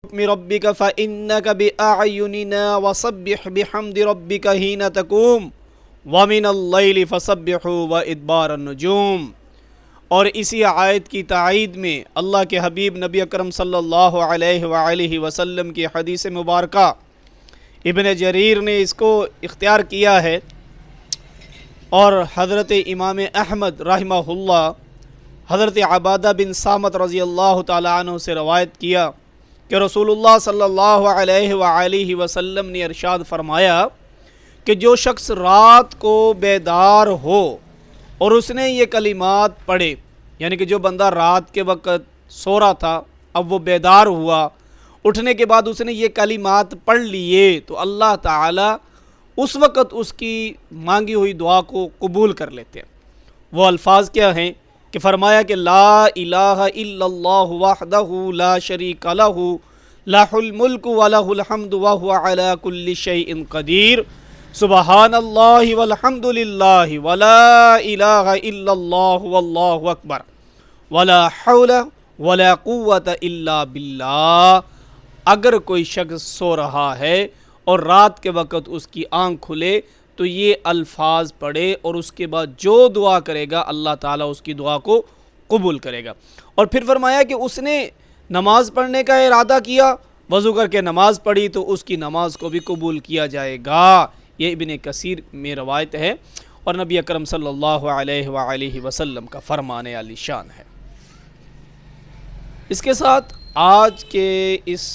ربک فإنک بأعیننا وسبح بحمد ربک حین تقوم ومن اللیل فسبحوا وادبار النجوم۔ اور اسی آیت کی تائید میں اللہ کے حبیب نبی اکرم صلی اللہ علیہ وآلہ وسلم کی حدیث مبارکہ ابن جریر نے اس کو اختیار کیا ہے، اور حضرت امام احمد رحمہ اللہ حضرت عبادہ بن صامت رضی اللہ تعالیٰ عنہ سے روایت کیا کہ رسول اللہ صلی اللہ علیہ وآلہ وسلم نے ارشاد فرمایا کہ جو شخص رات کو بیدار ہو اور اس نے یہ کلمات پڑھے، یعنی کہ جو بندہ رات کے وقت سو رہا تھا، اب وہ بیدار ہوا، اٹھنے کے بعد اس نے یہ کلمات پڑھ لیے، تو اللہ تعالیٰ اس وقت اس کی مانگی ہوئی دعا کو قبول کر لیتے ہیں۔ وہ الفاظ کیا ہیں کہ فرمایا کہ لا الہ الا اللہ وحدہ لا شریک لہ لہ الملک ولہ الحمد وہو علی کل شیء قدیر سبحان اللہ والحمد للہ ولا الہ الا اللہ واللہ اکبر ولا حول ولا قوت الا باللہ۔ اگر کوئی شخص سو رہا ہے اور رات کے وقت اس کی آنکھ کھلے تو یہ الفاظ پڑھے، اور اس کے بعد جو دعا کرے گا اللہ تعالیٰ اس کی دعا کو قبول کرے گا۔ اور پھر فرمایا کہ اس نے نماز پڑھنے کا ارادہ کیا، وضو کر کے نماز پڑھی تو اس کی نماز کو بھی قبول کیا جائے گا۔ یہ ابن کثیر میں روایت ہے، اور نبی اکرم صلی اللہ علیہ وآلہ وسلم کا فرمان عالی شان ہے۔ اس کے ساتھ آج کے اس